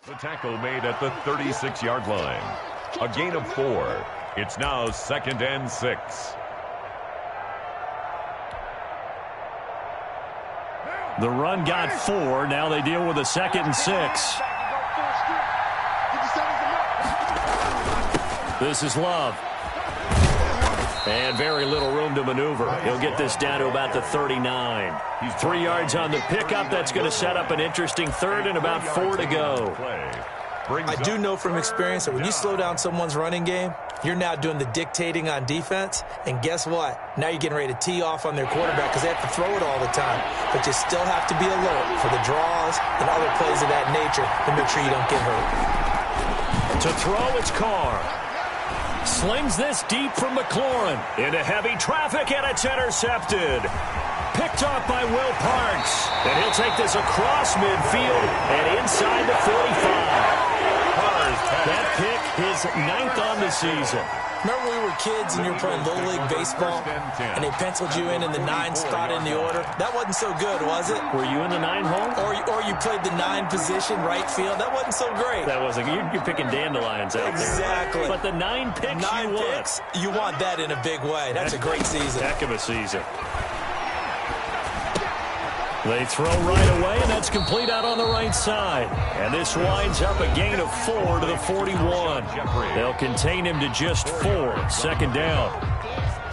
The tackle made at the 36-yard line. A gain of 4. It's now 2nd and 6. The run got 4. Now they deal with a 2nd and 6. This is Love. And very little room to maneuver. He'll get this down to about the 39. He's 3 yards on the pickup. That's going to set up an interesting 3rd and about 4 to go. I do know from experience that when you slow down someone's running game, you're now doing the dictating on defense. And guess what? Now you're getting ready to tee off on their quarterback because they have to throw it all the time. But you still have to be alert for the draws and other plays of that nature to make sure you don't get hurt. To throw, it's Carr. Slings this deep from McLaurin. Into heavy traffic, and it's intercepted. Picked off by Will Parks. And he'll take this across midfield and inside the 45. That pick, his 9th on the season. Remember when we were kids and you were playing Little League Baseball and they penciled you in the 9 spot in the order? That wasn't so good, was it? Were you in the 9 hole? Or you played the 9 position, right field. That wasn't so great. That wasn't. You're picking dandelions out there. Exactly. But the 9 picks you want that in a big way. That's a great season. Heck of a season. They throw right away, and that's complete out on the right side. And this winds up a gain of 4 to the 41. They'll contain him to just 4. 2nd down.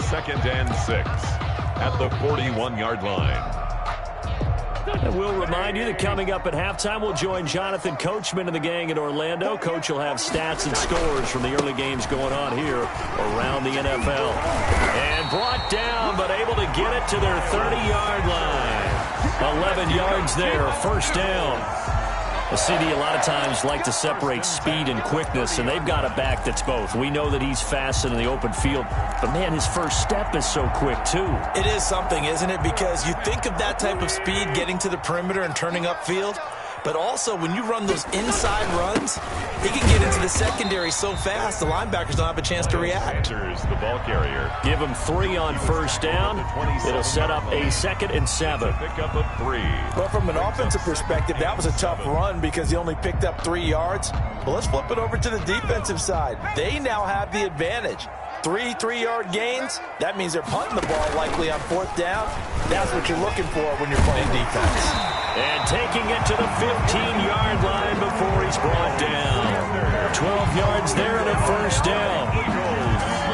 2nd and 6 at the 41-yard line. And we'll remind you that coming up at halftime, we'll join Jonathan Coachman and the gang in Orlando. Coach will have stats and scores from the early games going on here around the NFL. And brought down, but able to get it to their 30-yard line. 11 yards there, 1st down. The CD a lot of times like to separate speed and quickness, and they've got a back that's both. We know that he's fast in the open field, but, man, his first step is so quick, too. It is something, isn't it? Because you think of that type of speed getting to the perimeter and turning upfield, but also when you run those inside runs, he can get into the secondary so fast the linebackers don't have a chance to react. The ball carrier. Give him 3 on 1st down. It'll set up a 2nd and 7. Pick up of 3. Well, from an offensive perspective, that was a tough run because he only picked up 3 yards. Well, let's flip it over to the defensive side. They now have the advantage. 3 3-yard gains. That means they're punting the ball likely on 4th down. That's what you're looking for when you're playing defense. And taking it to the 15-yard line before he's brought down. 12 yards there and a 1st down.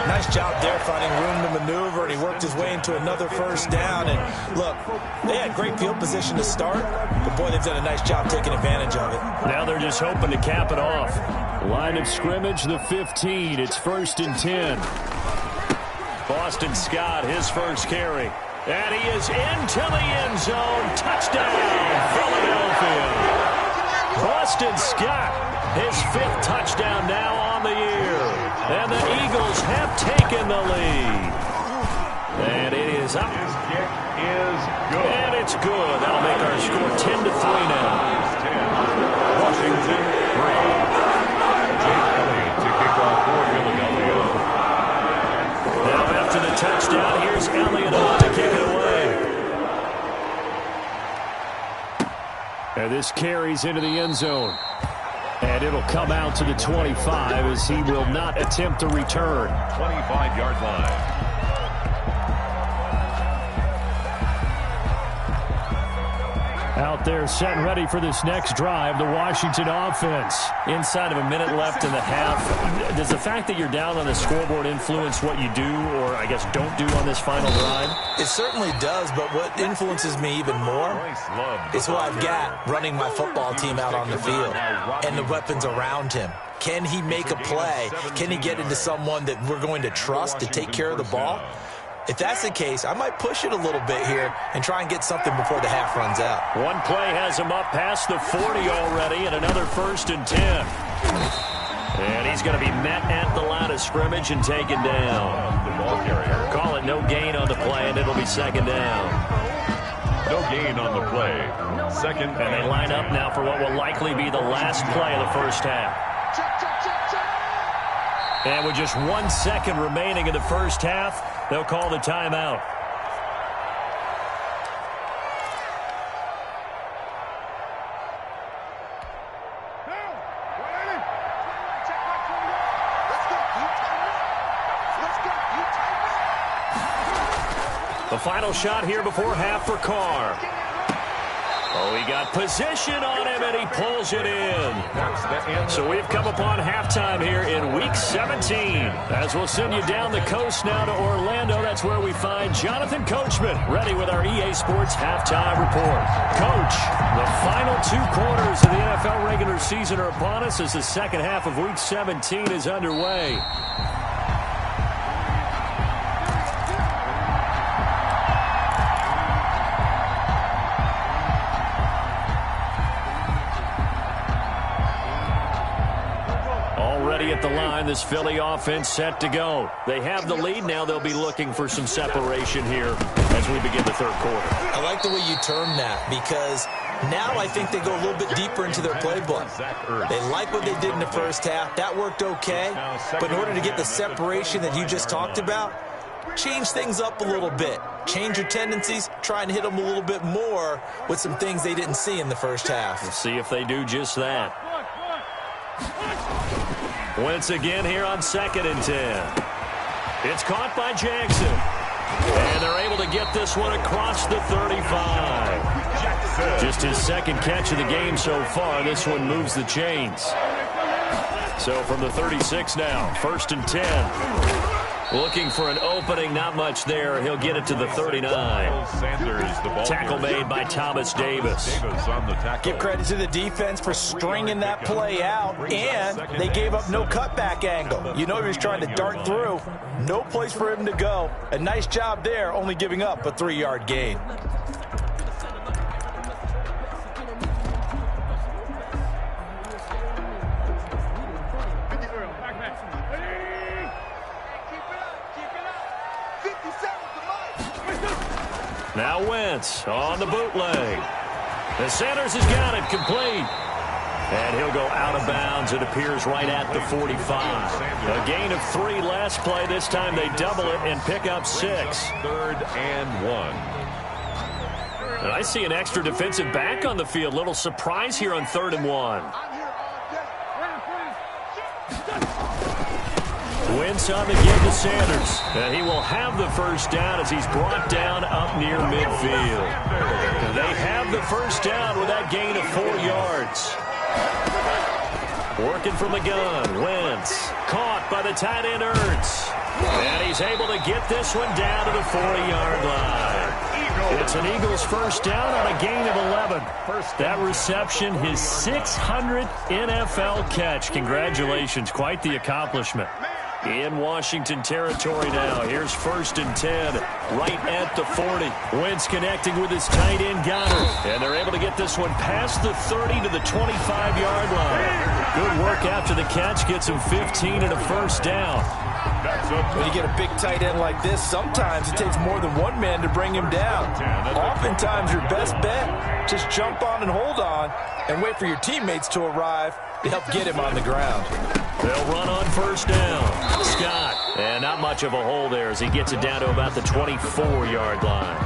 Nice job there finding room to maneuver, and he worked his way into another 1st down. And look, they had great field position to start, but boy, they've done a nice job taking advantage of it. Now they're just hoping to cap it off. Line of scrimmage, the 15. It's 1st and 10. Boston Scott, his first carry. And he is into the end zone. Touchdown, Philadelphia. Boston Scott, his 5th touchdown now on the year. And the Eagles have taken the lead. And it is up. His kick is good. And it's good. That'll make our score 10-3 now. Washington 3. Jake Elliott to kick off for Philadelphia. Now after the touchdown, here's Elliott on to kick it away. And this carries into the end zone. And it'll come out to the 25 as he will not attempt to return. 25-yard line. Out there set and ready for this next drive, the Washington offense. Inside of a minute left in the half. Does the fact that you're down on the scoreboard influence what you do, or I guess don't do on this final drive? It certainly does, but what influences me even more is who I've got running my football team out on the field and the weapons around him. Can he make a play? Can he get into someone that we're going to trust to take care of the ball? If that's the case, I might push it a little bit here and try and get something before the half runs out. One play has him up past the 40 already, and another 1st and 10. And he's going to be met at the line of scrimmage and taken down. The ball carrier. Call it no gain on the play, and it'll be 2nd down. No gain on the play. 2nd. And they line up now for what will likely be the last play of the 1st half. And with just 1 second remaining in the 1st half, they'll call the timeout. The final shot here before half for Carr. Oh, he got position on him, and he pulls it in. So we've come upon halftime here in Week 17. As we'll send you down the coast now to Orlando, that's where we find Jonathan Coachman, ready with our EA Sports Halftime Report. Coach, the final 2 quarters of the NFL regular season are upon us as the second half of Week 17 is underway. At the line, this Philly offense set to go. They have the lead. Now they'll be looking for some separation here as we begin the third quarter. I like the way you term that because now I think they go a little bit deeper into their playbook. They like what they did in the first half. That worked okay. But in order to get the separation that you just talked about, change things up a little bit. Change your tendencies. Try and hit them a little bit more with some things they didn't see in the first half. We'll see if they do just that. Once again here on 2nd and 10. It's caught by Jackson. And they're able to get this one across the 35. Just his second catch of the game so far. This one moves the chains. So from the 36 now, 1st and 10. Looking for an opening, not much there. He'll get it to the 39. Tackle made by Thomas Davis. Give credit to the defense for stringing that play out, and they gave up no cutback angle. You know he was trying to dart through. No place for him to go. A nice job there, only giving up a 3-yard gain. Now Wentz on the bootleg. And Sanders has got it complete. And he'll go out of bounds. It appears right at the 45. A gain of 3 last play. This time they double it and pick up 6. 3rd and 1. And I see an extra defensive back on the field. Little surprise here on 3rd and 1. Wentz on the give to Sanders. And he will have the first down as he's brought down up near midfield. And they have the first down with that gain of 4 yards. Working from the gun, Wentz. Caught by the tight end, Ertz. And he's able to get this one down to the 40-yard line. It's an Eagles first down on a gain of 11. That reception, his 600th NFL catch. Congratulations, quite the accomplishment. In Washington territory now. Here's 1st and 10, right at the 40. Wentz connecting with his tight end Goddard. And they're able to get this one past the 30 to the 25-yard line. Good work after the catch. Gets him 15 and a first down. When you get a big tight end like this, sometimes it takes more than one man to bring him down. Oftentimes your best bet, just jump on and hold on and wait for your teammates to arrive to help get him on the ground. They'll run on first down. Scott. And not much of a hole there as he gets it down to about the 24-yard line.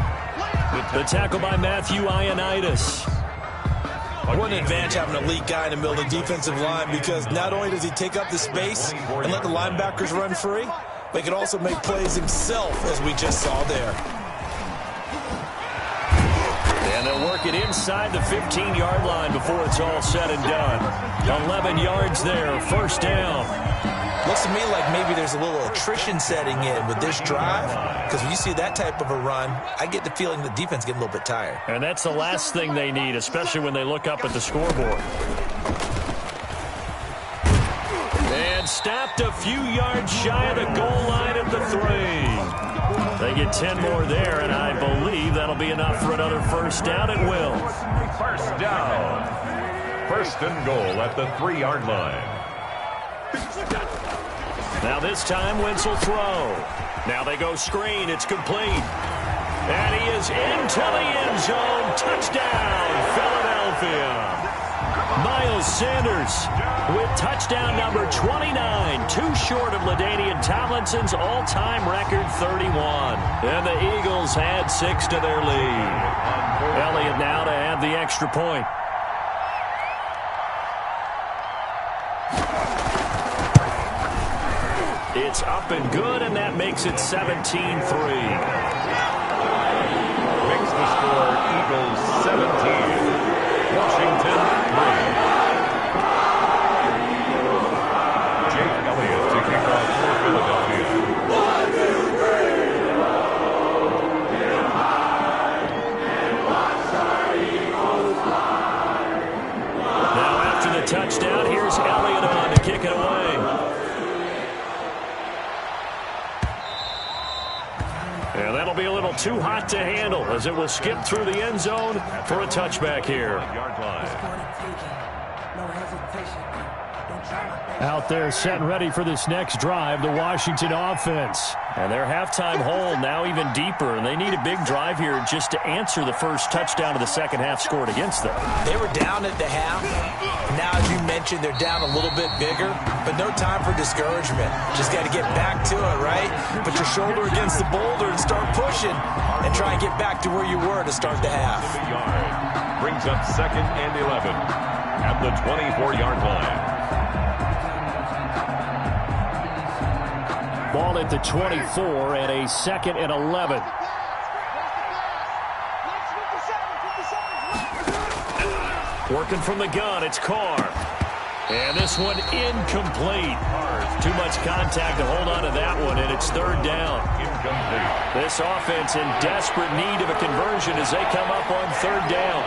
The tackle by Matthew Ioannidis. What an advantage having an elite guy in the middle of the defensive line because not only does he take up the space and let the linebackers run free, but he can also make plays himself, as we just saw there. And they'll work it inside the 15-yard line before it's all said and done. 11 yards there, first down. Looks to me like maybe there's a little attrition setting in with this drive because when you see that type of a run, I get the feeling the defense getting a little bit tired. And that's the last thing they need, especially when they look up at the scoreboard. And stopped a few yards shy of the goal line at the 3. They get 10 more there, and I believe that'll be enough for another first down. It will. First down. 1st and goal at the 3-yard line. Now this time, Wentz will throw. Now they go screen. It's complete. And he is into the end zone. Touchdown, Philadelphia. Miles Sanders with touchdown number 29. Too short of LaDainian Tomlinson's all-time record 31. And the Eagles add 6 to their lead. Elliott now to add the extra point. It's up and good, and that makes it 17-3. score, Eagles 17, Washington 3. Jake Elliott to kick off for Philadelphia. Now after the touchdown, here's Elliott on to kick it away. And that'll be a little too hot to handle as it will skip through the end zone for a touchback here. Out there set and ready for this next drive, the Washington offense. And their halftime hole now even deeper, and they need a big drive here just to answer the first touchdown of the second half scored against them. They were down at the half. Now, as you mentioned, they're down a little bit bigger, but no time for discouragement. Just got to get back to it, right? Put your shoulder against the boulder and start pushing and try and get back to where you were to start the half. Brings up 2nd and 11 at the 24-yard line. Ball at the 24 and a 2nd and 11. Working from the gun, it's Carr. And this one incomplete. Too much contact to hold on to that one, and it's 3rd down. Incomplete. This offense in desperate need of a conversion as they come up on 3rd down.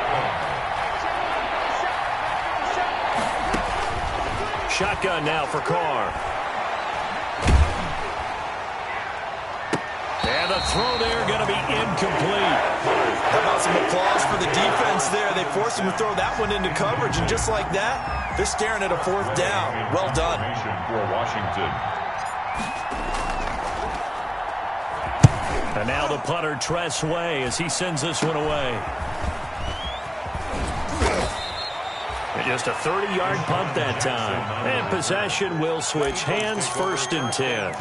Shotgun now for Carr. And the throw there going to be incomplete. How about some applause for the defense there? They forced him to throw that one into coverage, and just like that, they're staring at a 4th down. Well done. For Washington. And now the punter, Tress Way, as he sends this one away. And just a 30-yard punt that time. And possession will switch hands, 1st and 10.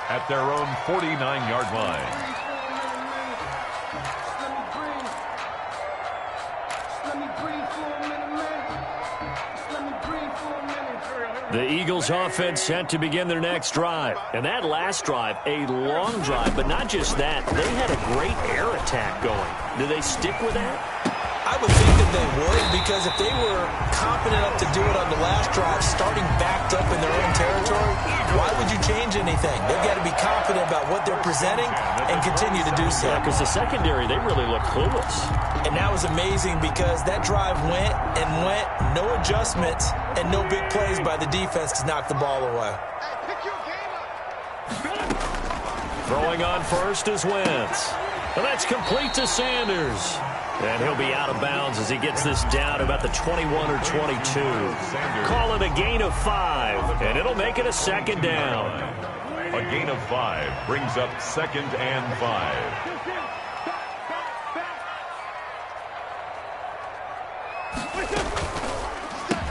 At their own 49-yard line. The Eagles offense set to begin their next drive. And that last drive, a long drive, but not just that. They had a great air attack going. Do they stick with that? I would think that they would, because if they were confident enough to do it on the last drive, starting backed up in their own territory, why would you change anything? They've got to be confident about what they're presenting and continue to do so. Yeah, because the secondary, they really look clueless. And that was amazing because that drive went and went, no adjustments, and no big plays by the defense to knock the ball away. Throwing on first is Wentz. And that's complete to Sanders. And he'll be out of bounds as he gets this down to about the 21 or 22. Call it a gain of 5, and it'll make it a 2nd down. A gain of 5 brings up 2nd and 5.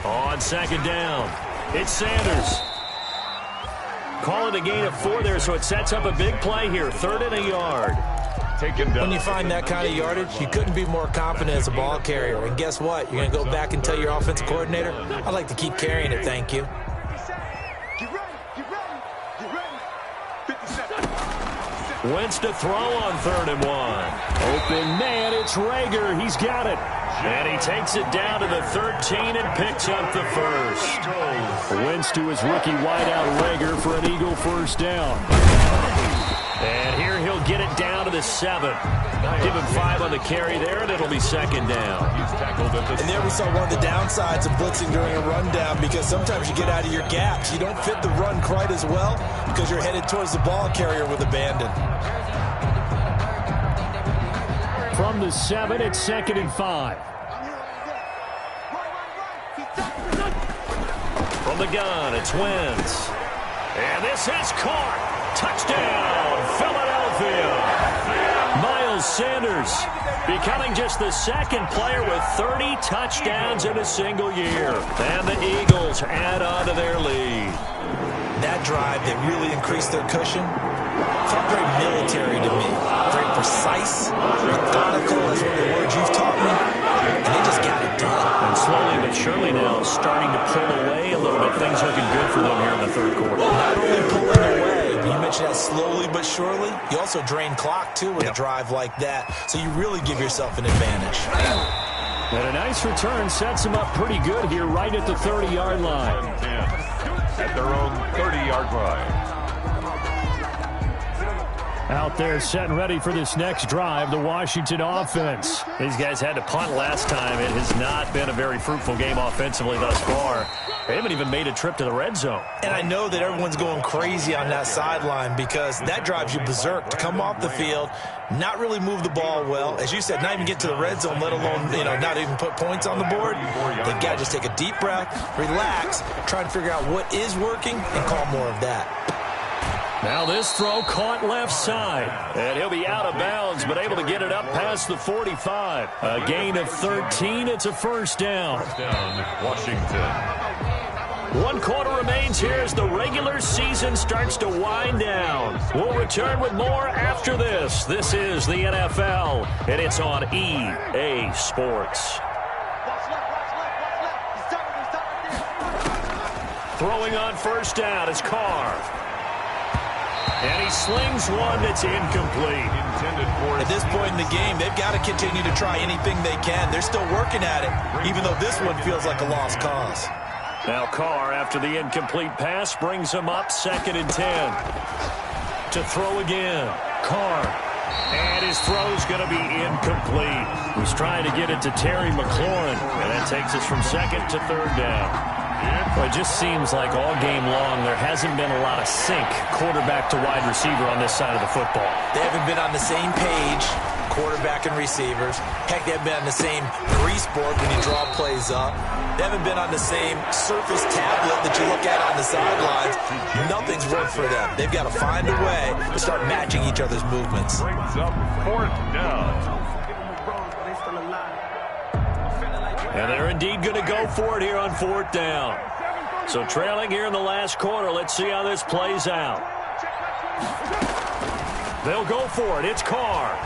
On 2nd down, it's Sanders. Call it a gain of 4 there, so it sets up a big play here. 3rd and a yard. When you find that kind of yardage, you couldn't be more confident as a ball carrier. And guess what? You're going to go back and tell your offensive coordinator, I'd like to keep carrying it, thank you. Wentz to throw on 3rd and 1. Open man, it's Rager. He's got it. And he takes it down to the 13 and picks up the 1st. Wentz to his rookie wideout Rager for an Eagle 1st down. And here he'll get it down to the 7. Give him 5 on the carry there, and it'll be 2nd down. And there we saw one of the downsides of blitzing during a rundown, because sometimes you get out of your gaps. You don't fit the run quite as well because you're headed towards the ball carrier with abandon. From the 7, it's 2nd and 5. From the gun, it's Wentz. And this is caught. Touchdown, Philadelphia. Miles Sanders becoming just the 2nd player with 30 touchdowns in a single year. And the Eagles add on to their lead. That drive that really increased their cushion felt very military to me. Very precise, methodical, is one of the words you've taught me. And they just got it done. And slowly but surely now starting to pull away a little bit. Things looking good for them here in the 3rd quarter. Not only pulling away, but you mentioned that slowly but surely. You also drain clock, too, with a drive like that. So you really give yourself an advantage. And a nice return sets them up pretty good here right at the 30-yard line. At their own 30-yard line. Out there set and ready for this next drive, the Washington offense. These guys had to punt last time. It has not been a very fruitful game offensively thus far. They haven't even made a trip to the red zone. And I know that everyone's going crazy on that sideline because that drives you berserk to come off the field, not really move the ball well. As you said, not even get to the red zone, let alone, not even put points on the board. They've got to just take a deep breath, relax, try and figure out what is working, and call more of that. Now this throw caught left side, and he'll be out of bounds, but able to get it up past the 45. A gain of 13. It's a first down. First down, Washington. 1 quarter remains here as the regular season starts to wind down. We'll return with more after this. This is the NFL, and it's on EA Sports. Throwing on first down is Carr. And he slings one that's incomplete. At this point in the game, they've got to continue to try anything they can. They're still working at it, even though this one feels like a lost cause. Now Carr, after the incomplete pass, brings him up 2nd and 10. To throw again. Carr. And his throw's going to be incomplete. He's trying to get it to Terry McLaurin. And that takes us from 2nd to 3rd down. Well, it just seems like all game long there hasn't been a lot of sync quarterback to wide receiver on this side of the football. They haven't been on the same page, quarterback and receivers. Heck, they haven't been on the same grease board when you draw plays up. They haven't been on the same surface tablet that you look at on the sidelines. Nothing's worked for them. They've got to find a way to start matching each other's movements. Brings up 4th down. And they're indeed going to go for it here on 4th down. So trailing here in the last quarter. Let's see how this plays out. They'll go for it. It's Carr.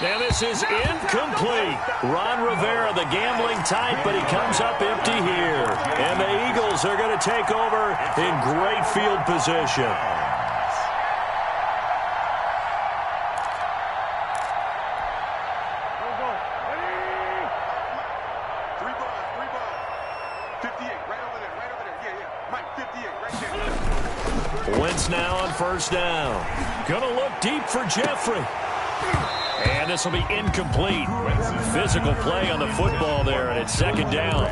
And this is incomplete. Ron Rivera, the gambling type, but he comes up empty here. And the Eagles are going to take over in great field position. Wentz now on first down. Gonna look deep for Jeffrey. And this will be incomplete. Physical play on the football there, and it's 2nd down.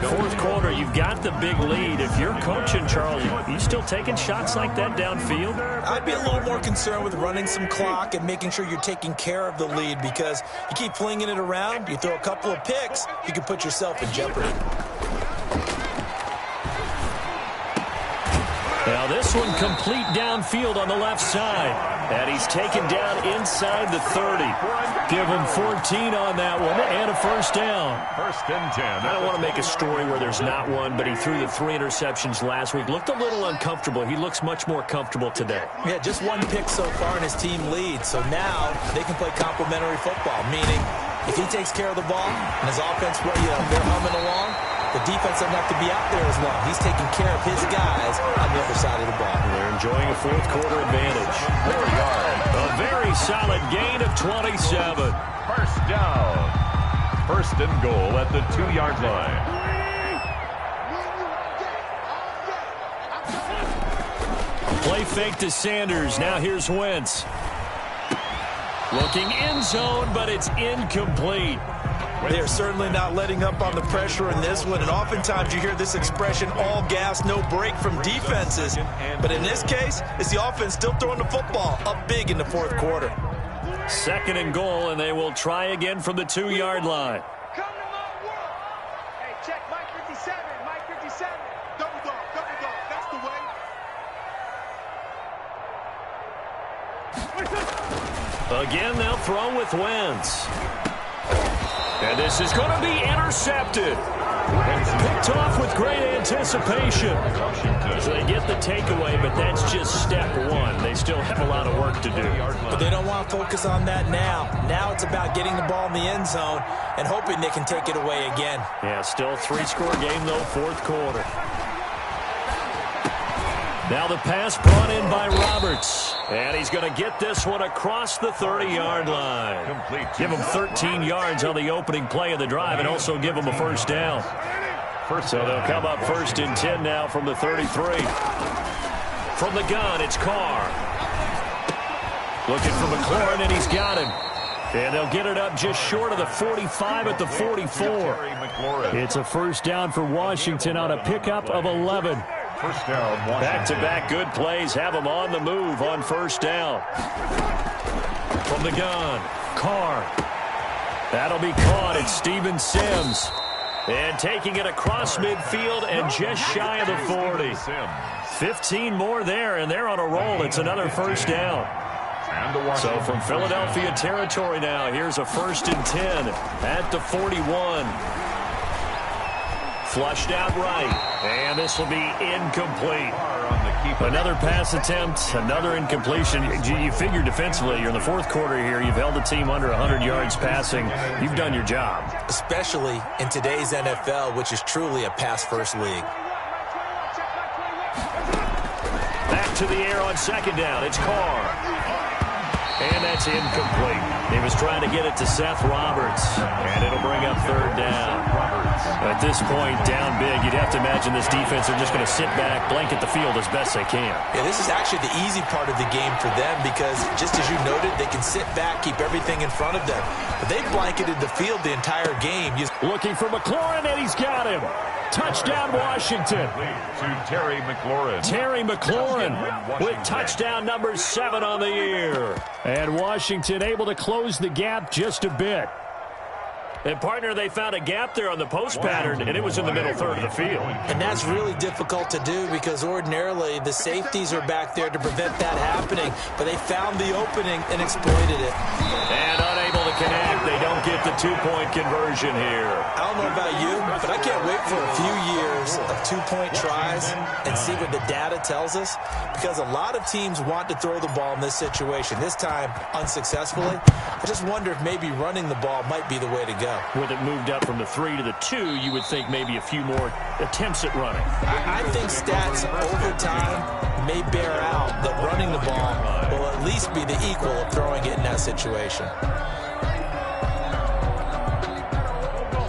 4th quarter, you've got the big lead. If you're coaching, Charles, you still taking shots like that downfield? I'd be a little more concerned with running some clock and making sure you're taking care of the lead because you keep flinging it around, you throw a couple of picks, you can put yourself in jeopardy. Now this one complete downfield on the left side. And he's taken down inside the 30. Give him 14 on that one and a first down. 1st and 10. I don't want to make a story where there's not one, but he threw the 3 interceptions last week. Looked a little uncomfortable. He looks much more comfortable today. Yeah, just 1 pick so far and his team leads. So now they can play complementary football, meaning if he takes care of the ball and his offense, they're humming along, the defense doesn't have to be out there as long. He's taking care of his guys on the other side of the ball. They're enjoying a 4th quarter advantage. 4 yards. A very solid gain of 27. First down. 1st and goal at the 2-yard line. Play fake to Sanders. Now here's Wentz. Looking end zone, but it's incomplete. They are certainly not letting up on the pressure in this one, and oftentimes you hear this expression, all gas, no break from defenses. But in this case, it's the offense still throwing the football up big in the 4th quarter. 2nd and goal, and they will try again from the 2-yard line. Come to my world. Hey, check Mike 57, Mike 57. Double dog, that's the way. Again, they'll throw with Wentz. And this is going to be intercepted. Picked off with great anticipation. So they get the takeaway, but that's just step 1. They still have a lot of work to do. But they don't want to focus on that now. Now it's about getting the ball in the end zone and hoping they can take it away again. Yeah, still 3-score game, though, 4th quarter. Now the pass brought in by Roberts. And he's going to get this one across the 30-yard line. Give him 13 yards on the opening play of the drive and also give him a first down. So they'll come up 1st and 10 now from the 33. From the gun, it's Carr. Looking for McLaurin, and he's got him. And they'll get it up just short of the 45 at the 44. It's a first down for Washington on a pickup of 11. First down, back-to-back good plays have them on the move on first down. From the gun, Carr. That'll be caught. It's Steven Sims. And taking it across midfield and just shy of the 40. 15 more there, and they're on a roll. It's another first down. So from Philadelphia territory now, here's a 1st and 10 at the 41. Flushed out right, and this will be incomplete. Another pass attempt, another incompletion. You figure defensively, you're in the 4th quarter here. You've held the team under 100 yards passing. You've done your job. Especially in today's NFL, which is truly a pass-first league. Back to the air on 2nd down. It's Carr. And that's incomplete. He was trying to get it to Seth Roberts, and it'll bring up 3rd down. At this point, down big, you'd have to imagine this defense are just going to sit back, blanket the field as best they can. Yeah, this is actually the easy part of the game for them because, just as you noted, they can sit back, keep everything in front of them. But they've blanketed the field the entire game. Looking for McLaurin, and he's got him. Touchdown, Washington. To Terry McLaurin. Terry McLaurin with touchdown number 7 on the year. And Washington able to close the gap just a bit. And, partner, they found a gap there on the post pattern, and it was in the middle 3rd of the field. And that's really difficult to do because ordinarily the safeties are back there to prevent that happening. But they found the opening and exploited it. And unable to connect. They don't get the 2-point conversion here. I don't know about you, but I can't wait for a few years of 2-point tries and see what the data tells us. Because a lot of teams want to throw the ball in this situation. This time, unsuccessfully. I just wonder if maybe running the ball might be the way to go. With it moved up from the 3 to the 2, you would think maybe a few more attempts at running. I think stats over time may bear out that running the ball will at least be the equal of throwing it in that situation.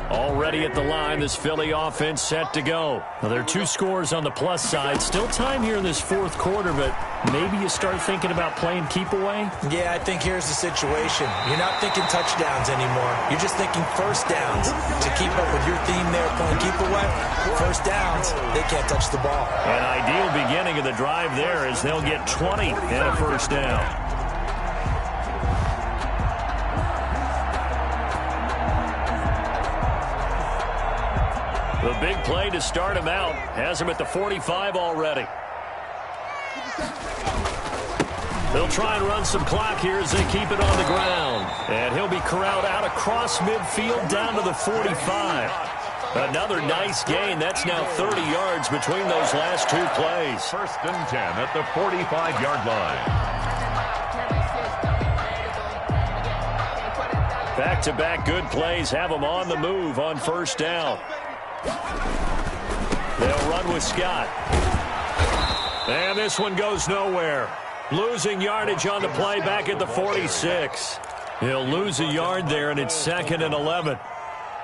Already at the line, this Philly offense set to go. Now, there are 2 scores on the plus side. Still time here in this 4th quarter, but maybe you start thinking about playing keep away? Yeah, I think here's the situation. You're not thinking touchdowns anymore. You're just thinking first downs. To keep up with your theme there, playing keep away, first downs, they can't touch the ball. An ideal beginning of the drive there is they'll get 20 and a first down. The big play to start him out has him at the 45 already. They'll try and run some clock here as they keep it on the ground. And he'll be corralled out across midfield down to the 45. Another nice gain. That's now 30 yards between those last 2 plays. 1st and 10 at the 45-yard line. Back-to-back good plays have them on the move on first down. They'll run with Scott. And this one goes nowhere. Losing yardage on the play back at the 46. He'll lose a yard there, and it's 2nd and 11.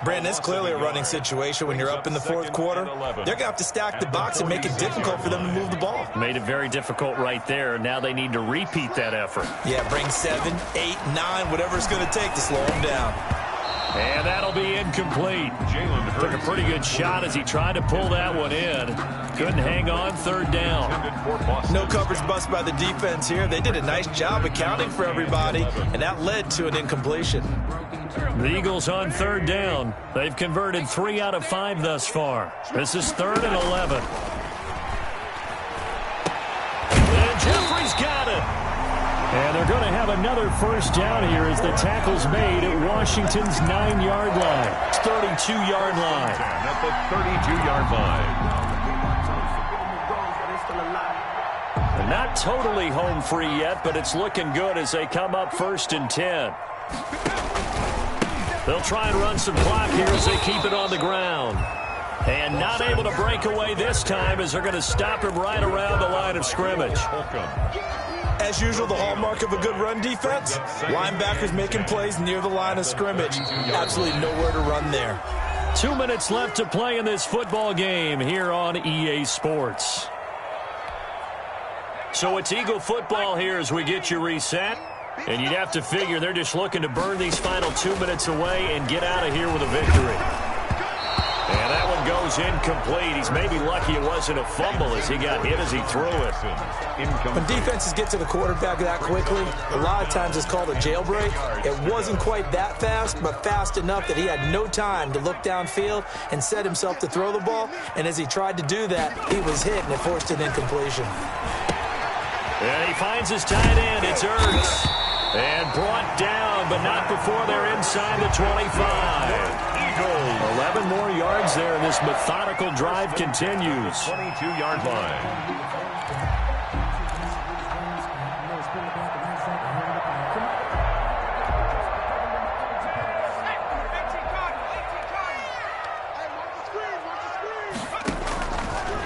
Brandon, it's clearly a running situation when you're up in the 4th quarter. They're going to have to stack the box and make it difficult for them to move the ball. Made it very difficult right there. Now they need to repeat that effort. Yeah, bring 7, 8, 9, whatever it's going to take to slow them down. And that'll be incomplete. Took a pretty good shot as he tried to pull that one in. Couldn't hang on, 3rd down. No coverage bust by the defense here. They did a nice job accounting for everybody, and that led to an incompletion. The Eagles on 3rd down. They've converted 3 out of 5 thus far. This is 3rd and 11. And Jeffrey's got it. And they're going to have another first down here as the tackle's made at Washington's 9-yard line. 32-yard line. At the 32-yard line. They're not totally home free yet, but it's looking good as they come up 1st and 10. They'll try and run some clock here as they keep it on the ground. And not able to break away this time as they're going to stop him right around the line of scrimmage. As usual, the hallmark of a good run defense, linebackers making plays near the line of scrimmage. Absolutely nowhere to run there. 2 minutes left to play in this football game here on EA Sports. So it's Eagle football here as we get you reset. And you'd have to figure they're just looking to burn these final 2 minutes away and get out of here with a victory. And that one goes incomplete. He's maybe lucky it wasn't a fumble as he got hit as he threw it. When defenses get to the quarterback that quickly, a lot of times it's called a jailbreak. It wasn't quite that fast, but fast enough that he had no time to look downfield and set himself to throw the ball. And as he tried to do that, he was hit and it forced an incompletion. And he finds his tight end. It's Ertz. And brought down, but not before they're inside the 25. 11 more yards there, and this methodical drive continues. 22-yard line.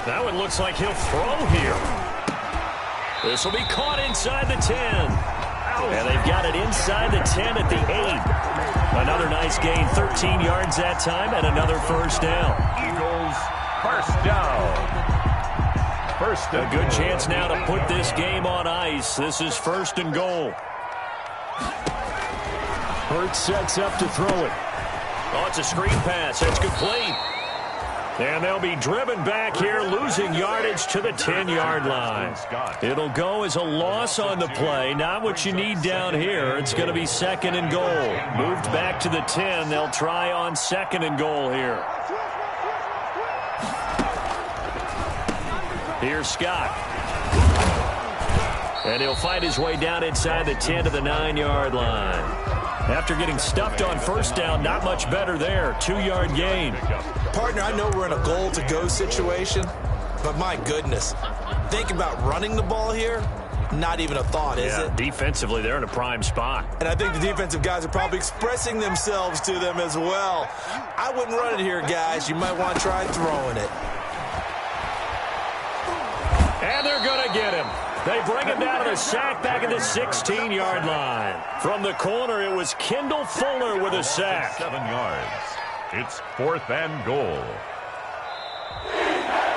That one looks like he'll throw here. This will be caught inside the 10. And they've got it inside the 10 at the 8. Another nice gain, 13 yards that time, and another first down. Eagles, first down. A good chance now to put this game on ice. This is first and goal. Hurts sets up to throw it. Oh, it's a screen pass. It's complete. And they'll be driven back here, losing yardage to the 10-yard line. It'll go as a loss on the play. Not what you need down here. It's going to be second and goal. Moved back to the 10. They'll try on second and goal here. Here's Scott. And he'll fight his way down inside the 10 to the 9-yard line. After getting stuffed on first down, not much better there. 2-yard gain. Partner, I know we're in a goal-to-go situation, but my goodness, think about running the ball here. Not even a thought, is it? Defensively, they're in a prime spot. And I think the defensive guys are probably expressing themselves to them as well. I wouldn't run it here, guys. You might want to try throwing it. And they're going to get him. They bring him down to the sack back at the 16-yard line. From the corner, it was Kendall Fuller with a sack. 7 yards. It's fourth and goal.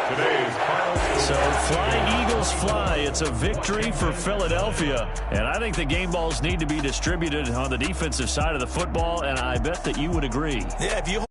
Today's final. So fly, Eagles, fly. It's a victory for Philadelphia. And I think the game balls need to be distributed on the defensive side of the football, and I bet that you would agree. Yeah, if you